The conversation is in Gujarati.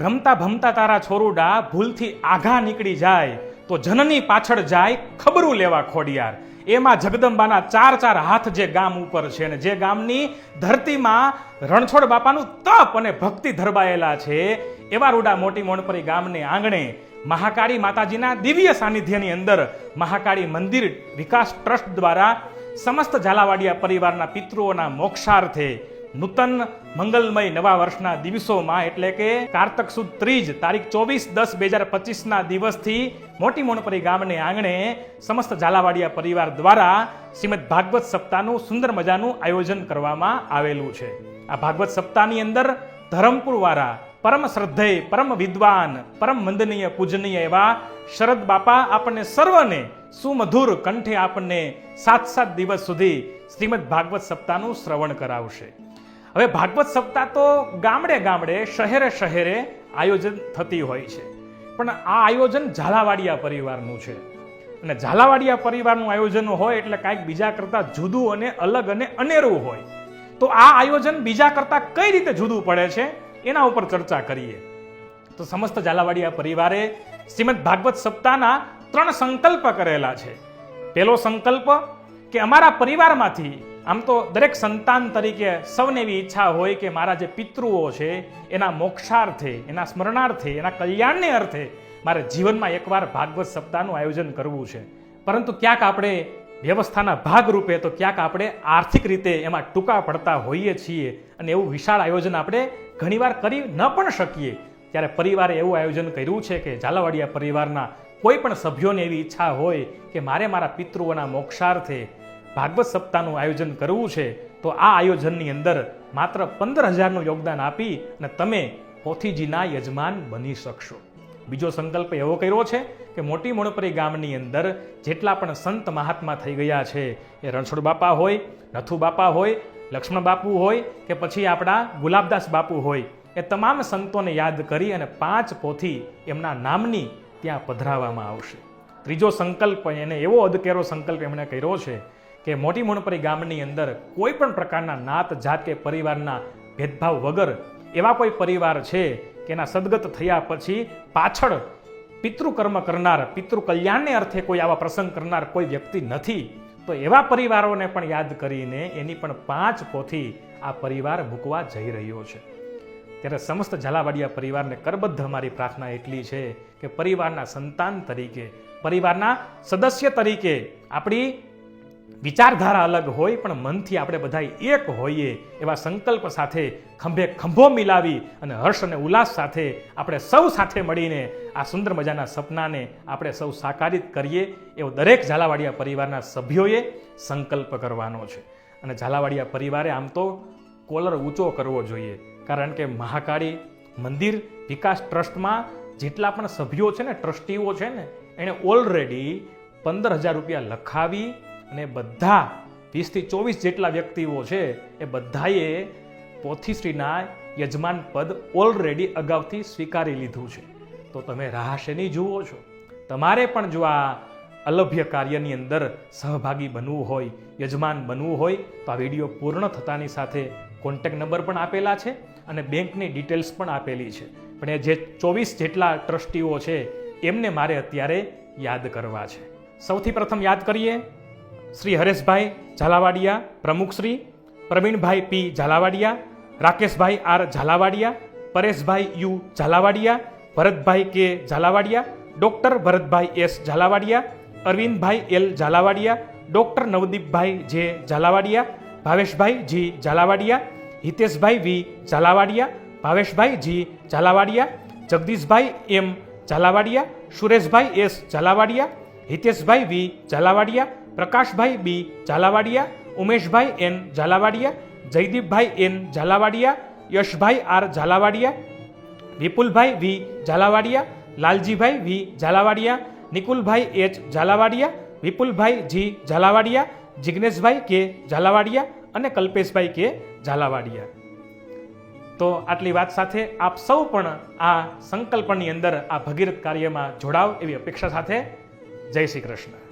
રમતા ભમતા તારા છોરુડા ભૂલથી આઘા નીકળી જાય તો જનની પાછળ જાય ખબરું લેવા ખોડિયાર. એમાં જગદંબાના ચાર હાથ જે ગામ ઉપર છે અને જે ગામની ધરતીમાં રણછોડ બાપાનું તપ અને ભક્તિ ધરબાયેલા છે એવા રૂડા મોટી મોણપરી ગામને આંગણે મહાકાળી માતાજીના દિવ્ય સાનિધ્યની અંદર મહાકાળી મંદિર વિકાસ ટ્રસ્ટ દ્વારા સમસ્ત ઝાલાવાડિયા પરિવારના પિતૃઓના મોક્ષાર્થે નૂતન મંગલમય નવા વર્ષના દિવસોમાં એટલે કે કારતક સુદ ત્રીજ તારીખ 24/10/2025 દિવસથી મોટી મોણપરી ગામને આંગણે સમસ્ત ઝાલાવાડિયા પરિવાર દ્વારા શ્રીમદ ભાગવત સપ્તાહનું સુંદર મજાનું આયોજન કરવામાં આવેલું છે. આ ભાગવત સપ્તાહની અંદર ધરમપુર વાળા પરમ શ્રદ્ધેય પરમ વિદ્વાન પરમ વંદનીય પૂજનીય એવા શરદ બાપા આપણને સર્વને સુમધુર કંઠે આપણને 7 દિવસ સુધી શ્રીમદ ભાગવત સપ્તાહનું શ્રવણ કરાવશે. હવે ભાગવત સપ્તાહ તો ગામડે ગામડે શહેરે શહેરે આયોજન થતી હોય છે, પણ આ આયોજન ઝાલાવાડિયા પરિવારનું છે અને ઝાલાવાડિયા પરિવારનું આયોજન હોય એટલે કાંઈક બીજા કરતા જુદું અને અલગ અને અનેરું હોય. તો આ આયોજન બીજા કરતા કઈ રીતે જુદું પડે છે એના ઉપર ચર્ચા કરીએ. તો સમસ્ત ઝાલાવાડિયા પરિવારે શ્રીમદ ભાગવત સપ્તાહના 3 સંકલ્પ કરેલા છે. પહેલો સંકલ્પ કે અમારા પરિવારમાંથી આમ તો દરેક સંતાન તરીકે સૌને એવી ઈચ્છા હોય કે મારા જે પિતૃઓ છે એના મોક્ષાર્થે, એના સ્મરણાર્થે, એના કલ્યાણને અર્થે મારે જીવનમાં એકવાર ભાગવત સપ્તાહનું આયોજન કરવું છે. પરંતુ ક્યાંક આપણે વ્યવસ્થાના ભાગરૂપે તો ક્યાંક આપણે આર્થિક રીતે એમાં ટૂંકા પડતા હોઈએ છીએ અને એવું વિશાળ આયોજન આપણે ઘણીવાર કરી ન પણ શકીએ. ત્યારે પરિવારે એવું આયોજન કર્યું છે કે ઝાલાવાડિયા પરિવારના કોઈ પણ સભ્યોને એવી ઈચ્છા હોય કે મારે મારા પિતૃઓના મોક્ષાર્થે ભાગવત સપ્તાહનું આયોજન કરવું છે, તો આ આયોજનની અંદર માત્ર 15,000નું યોગદાન આપી અને તમે પોથીજીના યજમાન બની શકશો. બીજો સંકલ્પ એવો કર્યો છે કે મોટી મોણપરી ગામની અંદર જેટલા પણ સંત મહાત્મા થઈ ગયા છે, એ રણછોડ બાપા હોય, નથુ બાપા હોય, લક્ષ્મણ બાપુ હોય કે પછી આપણા ગુલાબદાસ બાપુ હોય, એ તમામ સંતોને યાદ કરી અને 5 પોથી એમના નામની ત્યાં પધરાવવામાં આવશે. ત્રીજો સંકલ્પ એને એવો અદકેરો સંકલ્પ એમણે કર્યો છે કે મોટી મોણપરી ગામની અંદર કોઈ પણ પ્રકારના નાત જાત કે પરિવારના ભેદભાવ વગર એવા કોઈ પરિવાર છે કે એના સદગત થયા પછી પાછળ પિતૃકર્મ કરનાર, પિતૃ કલ્યાણને અર્થે કોઈ આવા પ્રસંગ કરનાર કોઈ વ્યક્તિ નથી. તો એવા પરિવારોને પણ યાદ કરીને એની પણ 5 પોથી આ પરિવાર મૂકવા જઈ રહ્યો છે. ત્યારે સમસ્ત ઝાલાવાડિયા પરિવારને કરબદ્ધ અમારી પ્રાર્થના એટલી છે કે પરિવારના સંતાન તરીકે, પરિવારના સદસ્ય તરીકે આપણી વિચારધારા અલગ હોય પણ મનથી આપણે બધા એક હોઈએ એવા સંકલ્પ સાથે ખંભે ખંભો મિલાવી અને હર્ષ અને ઉલ્લાસ સાથે આપણે સૌ સાથે મળીને આ સુંદર મજાના સપનાને આપણે સૌ સાકારિત કરીએ એવો દરેક ઝાલાવાડિયા પરિવારના સભ્યોએ સંકલ્પ કરવાનો છે. અને ઝાલાવાડિયા પરિવારે આમ તો કોલર ઊંચો કરવો જોઈએ, કારણ કે મહાકાળી મંદિર વિકાસ ટ્રસ્ટમાં જેટલા પણ સભ્યો છે ને, ટ્રસ્ટીઓ છે ને, એણે ઓલરેડી 15,000 રૂપિયા લખાવી અને બધા 20 થી 24 જેટલા વ્યક્તિઓ છે એ બધાએ પોથીશ્રીના યજમાન પદ ઓલરેડી અગાઉથી સ્વીકારી લીધું છે. તો તમે રાહ શેની જુઓ છો? તમારે પણ જો આ અલભ્ય કાર્યની અંદર સહભાગી બનવું હોય, યજમાન બનવું હોય તો આ વિડીયો પૂર્ણ થતાની સાથે કોન્ટેક્ટ નંબર પણ આપેલા છે અને બેંકની ડિટેલ્સ પણ આપેલી છે. પણ એ જે 24 જેટલા ટ્રસ્ટીઓ છે એમને મારે અત્યારે યાદ કરવા છે. સૌથી પ્રથમ યાદ કરીએ શ્રી હરેશભાઈ ઝાલાવાડિયા, પ્રમુખ Shri Pravinbhai P Zalavadiya, Rakeshbhai R Zalavadiya, Pareshbhai U Zalavadiya, Bharatbhai K Zalavadiya, doctor Bharatbhai S Zalavadiya, Arvindbhai L Zalavadiya, doctor Navdeepbhai J Zalavadiya, Bhaveshbhai G Zalavadiya, Hiteshbhai V Zalavadiya, Bhaveshbhai G Zalavadiya, Jagdishbhai M Zalavadiya, Sureshbhai S Zalavadiya, Hiteshbhai V Zalavadiya, Prakashbhai B Zalavadiya, Umeshbhai N Zalavadiya, Jaydeepbhai N Zalavadiya, Yashbhai R Zalavadiya, Vipulbhai V Zalavadiya, Laljibhai V Zalavadiya, Nikulbhai H Zalavadiya, Vipulbhai G Zalavadiya, જિગ્નેશભાઈ કે ઝાલાવાડિયા અને કલ્પેશભાઈ કે ઝાલાવાડિયા. તો આટલી વાત સાથે આપ સૌ પણ આ સંકલ્પની અંદર આ ભગીરથ કાર્યમાં જોડાવ એવી અપેક્ષા સાથે જય શ્રી કૃષ્ણ.